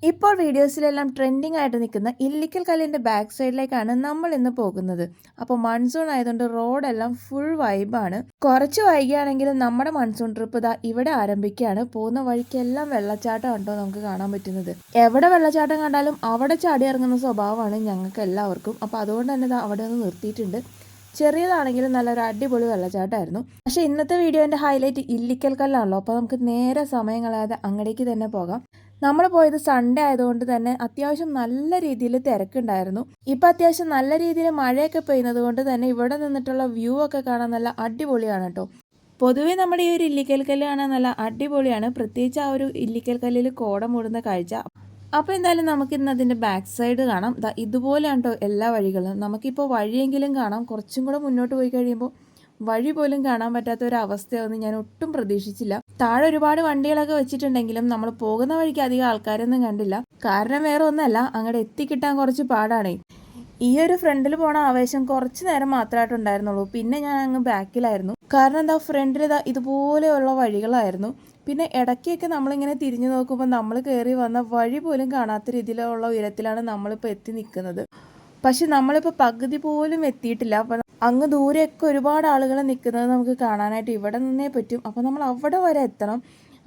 ഇപ്പോൾ വീഡിയോസിലെല്ലാം ട്രെൻഡിങ് ആയിട്ട് നിൽക്കുന്ന ഇല്ലിക്കൽ കല്ലിൻ്റെ ബാക്ക് സൈഡിലേക്കാണ് നമ്മൾ ഇന്ന് പോകുന്നത്. അപ്പോൾ മൺസൂൺ ആയതുകൊണ്ട് റോഡെല്ലാം ഫുൾ വൈബാണ്. കുറച്ച് വൈകിയാണെങ്കിലും നമ്മുടെ മൺസൂൺ ട്രിപ്പ് ഇതാ ഇവിടെ ആരംഭിക്കുകയാണ്. പോകുന്ന വഴിക്കെല്ലാം വെള്ളച്ചാട്ടം ഉണ്ടോ നമുക്ക് കാണാൻ പറ്റുന്നത്. എവിടെ വെള്ളച്ചാട്ടം കണ്ടാലും അവിടെ ചാടി ഇറങ്ങുന്ന സ്വഭാവമാണ് ഞങ്ങൾക്ക് എല്ലാവർക്കും. അപ്പോൾ അതുകൊണ്ട് തന്നെ ഇതാ അവിടെ ഒന്ന് നിർത്തിയിട്ടുണ്ട്. ചെറിയതാണെങ്കിലും നല്ലൊരു അടിപൊളി വെള്ളച്ചാട്ടമായിരുന്നു. പക്ഷേ ഇന്നത്തെ വീഡിയോൻ്റെ ഹൈലൈറ്റ് ഇല്ലിക്കൽ കല്ലാണല്ലോ. അപ്പോൾ നമുക്ക് നേരെ സമയം കളയാതെ അങ്ങടേക്ക് തന്നെ പോകാം. നമ്മൾ പോയത് സൺഡേ ആയതുകൊണ്ട് തന്നെ അത്യാവശ്യം നല്ല രീതിയിൽ തിരക്കുണ്ടായിരുന്നു. ഇപ്പം അത്യാവശ്യം നല്ല രീതിയിൽ മഴയൊക്കെ പെയ്യുന്നത് കൊണ്ട് തന്നെ ഇവിടെ നിന്നിട്ടുള്ള വ്യൂ ഒക്കെ കാണാൻ നല്ല അടിപൊളിയാണ് കേട്ടോ. പൊതുവേ നമ്മുടെ ഈ ഒരു ഇല്ലിക്കൽ കല്ല് കാണാൻ നല്ല അടിപൊളിയാണ്. പ്രത്യേകിച്ച് ആ ഒരു ഇല്ലിക്കൽ കല്ലിൽ കോട മൂടുന്ന കാഴ്ച. അപ്പോൾ എന്തായാലും നമുക്കിന്ന് അതിൻ്റെ ബാക്ക് സൈഡ് കാണാം. ഇതുപോലെയാണ് കേട്ടോ എല്ലാ വഴികളും. നമുക്കിപ്പോൾ വഴിയെങ്കിലും കാണാം. കുറച്ചും കൂടെ മുന്നോട്ട് പോയി കഴിയുമ്പോൾ വഴി പോലും കാണാൻ പറ്റാത്ത ഒരു അവസ്ഥയൊന്നും ഞാൻ ഒട്ടും പ്രതീക്ഷിച്ചില്ല. താഴെ ഒരുപാട് വണ്ടികളൊക്കെ വെച്ചിട്ടുണ്ടെങ്കിലും നമ്മൾ പോകുന്ന വഴിക്ക് അധികം ആൾക്കാരൊന്നും കണ്ടില്ല. കാരണം വേറെ ഒന്നല്ല, അങ്ങോട്ട് എത്തിക്കിട്ടാൻ കുറച്ച് പാടാണേ. ഈ ഒരു ഫ്രണ്ടിൽ പോണ ആവേശം കുറച്ച് നേരം മാത്രമായിട്ടുണ്ടായിരുന്നുള്ളൂ. പിന്നെ ഞാൻ അങ്ങ് ബാക്കിലായിരുന്നു. കാരണം എന്താ, ഫ്രണ്ടിൽ ഇതുപോലെയുള്ള വഴികളായിരുന്നു. പിന്നെ ഇടയ്ക്കൊക്കെ നമ്മളിങ്ങനെ തിരിഞ്ഞു നോക്കുമ്പോൾ നമ്മൾ കയറി വന്ന വഴി പോലും കാണാത്ത രീതിയിലുള്ള ഉയരത്തിലാണ് നമ്മളിപ്പോൾ എത്തി നിൽക്കുന്നത്. പക്ഷെ നമ്മളിപ്പോൾ പകുതി പോലും എത്തിയിട്ടില്ല. അപ്പം അങ്ങ് ദൂരെയൊക്കെ ഒരുപാട് ആളുകൾ നിൽക്കുന്നത് നമുക്ക് കാണാനായിട്ട് ഇവിടെ നിന്നേ പറ്റും. അപ്പോൾ നമ്മൾ അവിടെ വരെ എത്തണം.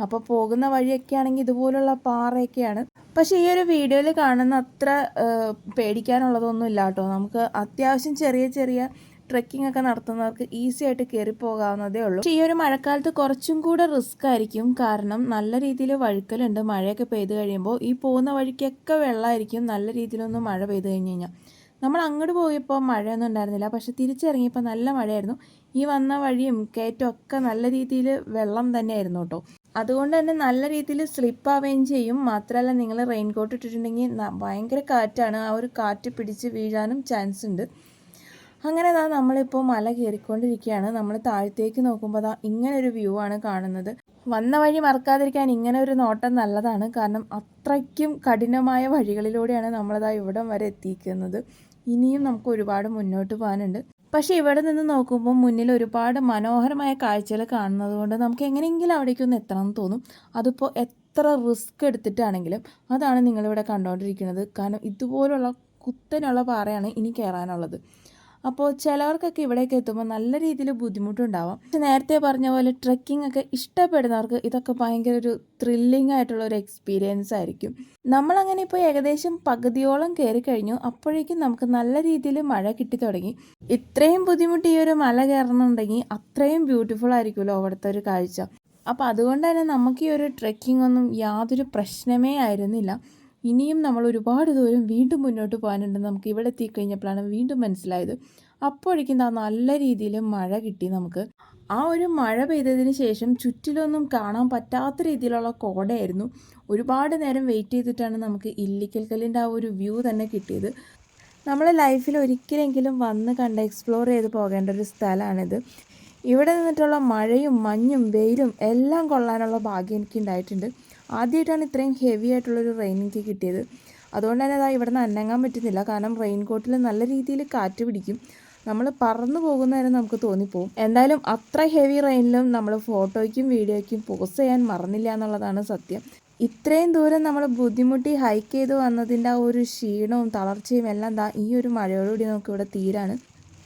അപ്പോൾ പോകുന്ന വഴിയൊക്കെ ആണെങ്കിൽ ഇതുപോലുള്ള പാറയൊക്കെയാണ്. പക്ഷേ ഈ ഒരു വീഡിയോയിൽ കാണുന്ന അത്ര പേടിക്കാനുള്ളതൊന്നും ഇല്ല കേട്ടോ. നമുക്ക് അത്യാവശ്യം ചെറിയ ചെറിയ ട്രെക്കിംഗ് ഒക്കെ നടത്തുന്നവർക്ക് ഈസി ആയിട്ട് കയറി പോകാവുന്നതേ ഉള്ളൂ. പക്ഷേ ഈ ഒരു മഴക്കാലത്ത് കുറച്ചും കൂടെ റിസ്ക് ആയിരിക്കും. കാരണം നല്ല രീതിയിൽ വഴുക്കലുണ്ട്. മഴയൊക്കെ പെയ്ത് കഴിയുമ്പോൾ ഈ പോകുന്ന വഴിക്കൊക്കെ വെള്ളമായിരിക്കും. നല്ല രീതിയിലൊന്നും മഴ പെയ്ത് കഴിഞ്ഞ് കഴിഞ്ഞാൽ നമ്മൾ അങ്ങോട്ട് പോയപ്പോൾ മഴയൊന്നും ഉണ്ടായിരുന്നില്ല. പക്ഷെ തിരിച്ചിറങ്ങിയപ്പോൾ നല്ല മഴയായിരുന്നു. ഈ വന്ന വഴിയും കയറ്റവും ഒക്കെ നല്ല രീതിയിൽ വെള്ളം തന്നെയായിരുന്നു കേട്ടോ. അതുകൊണ്ട് തന്നെ നല്ല രീതിയിൽ സ്ലിപ്പാവുകയും ചെയ്യും. മാത്രമല്ല, നിങ്ങൾ റെയിൻ കോട്ട് ഇട്ടിട്ടുണ്ടെങ്കിൽ ഭയങ്കര കാറ്റാണ്. ആ ഒരു കാറ്റ് പിടിച്ച് വീഴാനും ചാൻസ് ഉണ്ട്. അങ്ങനെ നമ്മളിപ്പോൾ മല കയറിക്കൊണ്ടിരിക്കുകയാണ്. നമ്മൾ താഴത്തേക്ക് നോക്കുമ്പോൾ ഇങ്ങനെ ഒരു വ്യൂ ആണ് കാണുന്നത്. വന്ന വഴി മറക്കാതിരിക്കാൻ ഇങ്ങനെ ഒരു നോട്ടം നല്ലതാണ്. കാരണം അത്രയ്ക്കും കഠിനമായ വഴികളിലൂടെയാണ് ഇവിടം വരെ എത്തിക്കുന്നത്. ഇനിയും നമുക്ക് ഒരുപാട് മുന്നോട്ട് പോകാനുണ്ട്. പക്ഷേ ഇവിടെ നിന്ന് നോക്കുമ്പോൾ മുന്നിൽ ഒരുപാട് മനോഹരമായ കാഴ്ചകൾ കാണുന്നത് കൊണ്ട് നമുക്ക് എങ്ങനെയെങ്കിലും അവിടേക്കൊന്ന് എത്തണം എന്ന് തോന്നും. അതിപ്പോൾ എത്ര റിസ്ക് എടുത്തിട്ടാണെങ്കിലും. അതാണ് നിങ്ങളിവിടെ കണ്ടുകൊണ്ടിരിക്കുന്നത്. കാരണം ഇതുപോലുള്ള കുത്തനുള്ള പാറയാണ് ഇനി കയറാനുള്ളത്. അപ്പോൾ ചിലവർക്കൊക്കെ ഇവിടേക്ക് എത്തുമ്പോൾ നല്ല രീതിയിൽ ബുദ്ധിമുട്ടുണ്ടാവാം. പക്ഷെ നേരത്തെ പറഞ്ഞ പോലെ ട്രെക്കിംഗ് ഒക്കെ ഇഷ്ടപ്പെടുന്നവർക്ക് ഇതൊക്കെ ഭയങ്കര ഒരു ത്രില്ലിംഗ് ആയിട്ടുള്ള ഒരു എക്സ്പീരിയൻസ് ആയിരിക്കും. നമ്മളങ്ങനെ ഇപ്പോൾ ഏകദേശം പകുതിയോളം കയറി കഴിഞ്ഞു. അപ്പോഴേക്കും നമുക്ക് നല്ല രീതിയിൽ മഴ കിട്ടി തുടങ്ങി. ഇത്രയും ബുദ്ധിമുട്ട് ഈ ഒരു മല കയറണമെന്നുണ്ടെങ്കിൽ അത്രയും ബ്യൂട്ടിഫുൾ ആയിരിക്കുമല്ലോ അവിടുത്തെ ഒരു കാഴ്ച. അപ്പോൾ അതുകൊണ്ട് തന്നെ നമുക്ക് ഈ ഒരു ട്രെക്കിംഗ് ഒന്നും യാതൊരു പ്രശ്നമേ ആയിരുന്നില്ല. ഇനിയും നമ്മൾ ഒരുപാട് ദൂരം വീണ്ടും മുന്നോട്ട് പോകാനുണ്ടെന്ന് നമുക്ക് ഇവിടെ എത്തിക്കഴിഞ്ഞപ്പോഴാണ് വീണ്ടും മനസ്സിലായത്. അപ്പോഴേക്കും നല്ല രീതിയിൽ മഴ കിട്ടി നമുക്ക്. ആ ഒരു മഴ പെയ്തതിന് ശേഷം ചുറ്റിലൊന്നും കാണാൻ പറ്റാത്ത രീതിയിലുള്ള കോടയായിരുന്നു. ഒരുപാട് നേരം വെയിറ്റ് ചെയ്തിട്ടാണ് നമുക്ക് ഇല്ലിക്കൽ കല്ലിൻ്റെ ആ ഒരു വ്യൂ തന്നെ കിട്ടിയത്. നമ്മൾ ലൈഫിൽ ഒരിക്കലെങ്കിലും വന്ന് കണ്ട് എക്സ്പ്ലോർ ചെയ്ത് പോകേണ്ട ഒരു സ്ഥലമാണിത്. ഇവിടെ നിന്നിട്ടുള്ള മഴയും മഞ്ഞും വെയിലും എല്ലാം കൊള്ളാനുള്ള ഭാഗ്യം എനിക്ക് ഉണ്ടായിട്ടുണ്ട്. ആദ്യമായിട്ടാണ് ഇത്രയും ഹെവി ആയിട്ടുള്ളൊരു റെയിൻ എനിക്ക് കിട്ടിയത്. അതുകൊണ്ട് തന്നെ ഇവിടെ നിന്ന് അനങ്ങാൻ പറ്റുന്നില്ല. കാരണം റെയിൻ കോട്ടിൽ നല്ല രീതിയിൽ കാറ്റ് പിടിക്കും. നമ്മൾ പറന്നു പോകുന്ന നേരം നമുക്ക് തോന്നിപ്പോവും. എന്തായാലും അത്ര ഹെവി റെയിനിലും നമ്മൾ ഫോട്ടോയ്ക്കും വീഡിയോയ്ക്കും പോസ്റ്റ് ചെയ്യാൻ മറന്നില്ല എന്നുള്ളതാണ് സത്യം. ഇത്രയും ദൂരം നമ്മൾ ബുദ്ധിമുട്ടി ഹൈക്ക് ചെയ്ത് വന്നതിൻ്റെ ആ ഒരു ക്ഷീണവും തളർച്ചയും എല്ലാം ഈ ഒരു മഴയോടുകൂടി നമുക്കിവിടെ തീരാണ്.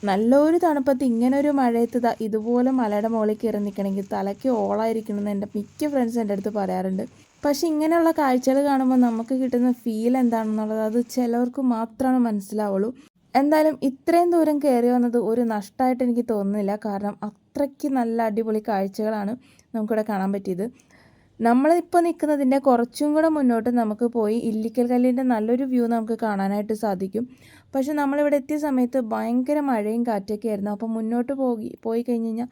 നല്ലൊരു തണുപ്പത്ത് ഇങ്ങനെ ഒരു മഴയത്ത് ഇതുപോലെ മലയുടെ മുകളിൽ കയറി നിൽക്കണമെങ്കിൽ തലയ്ക്ക് ഓളായിരിക്കണമെന്ന് എൻ്റെ മിക്ക ഫ്രണ്ട്സ് എൻ്റെ അടുത്ത് പറയാറുണ്ട്. പക്ഷെ ഇങ്ങനെയുള്ള കാഴ്ചകൾ കാണുമ്പോൾ നമുക്ക് കിട്ടുന്ന ഫീൽ എന്താണെന്നുള്ളത് അത് ചിലവർക്ക് മാത്രമാണ് മനസ്സിലാവുള്ളൂ. എന്തായാലും ഇത്രയും ദൂരം കയറി വന്നത് ഒരു നഷ്ടമായിട്ട് എനിക്ക് തോന്നുന്നില്ല. കാരണം അത്രയ്ക്ക് നല്ല അടിപൊളി കാഴ്ചകളാണ് നമുക്കിവിടെ കാണാൻ പറ്റിയത്. നമ്മളിപ്പോൾ നിൽക്കുന്നതിൻ്റെ കുറച്ചും കൂടെ മുന്നോട്ട് നമുക്ക് പോയി ഇല്ലിക്കൽ കല്ലിൻ്റെ നല്ലൊരു വ്യൂ നമുക്ക് കാണാനായിട്ട് സാധിക്കും. പക്ഷെ നമ്മളിവിടെ എത്തിയ സമയത്ത് ഭയങ്കര മഴയും കാറ്റൊക്കെ ആയിരുന്നു. അപ്പോൾ മുന്നോട്ട് പോയി കഴിഞ്ഞ് കഴിഞ്ഞാൽ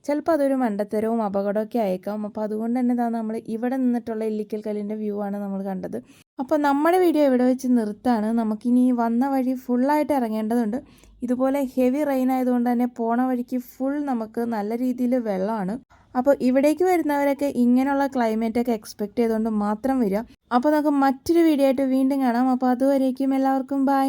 ചിലപ്പോൾ അതൊരു മണ്ടത്തരവും അപകടമൊക്കെ ആയേക്കാം. അപ്പോൾ അതുകൊണ്ട് തന്നെ നമ്മൾ ഇവിടെ നിന്നിട്ടുള്ള ഇല്ലിക്കൽ കല്ലിൻ്റെ വ്യൂ ആണ് നമ്മൾ കണ്ടത്. അപ്പോൾ നമ്മുടെ വീഡിയോ ഇവിടെ വെച്ച് നിർത്താണ്. നമുക്കിനി വന്ന വഴി ഫുള്ളായിട്ട് ഇറങ്ങേണ്ടതുണ്ട്. ഇതുപോലെ ഹെവി റെയിൻ ആയതുകൊണ്ട് തന്നെ പോണ വഴിക്ക് ഫുൾ നമുക്ക് നല്ല രീതിയിൽ വെള്ളമാണ്. അപ്പോൾ ഇവിടേക്ക് വരുന്നവരൊക്കെ ഇങ്ങനെയുള്ള ക്ലൈമറ്റൊക്കെ എക്സ്പെക്റ്റ് ചെയ്തുകൊണ്ട് മാത്രം വരിക. അപ്പോൾ നമുക്ക് മറ്റൊരു വീഡിയോ ആയിട്ട് വീണ്ടും കാണാം. അപ്പോൾ അതുവരേക്കും എല്ലാവർക്കും ബൈ.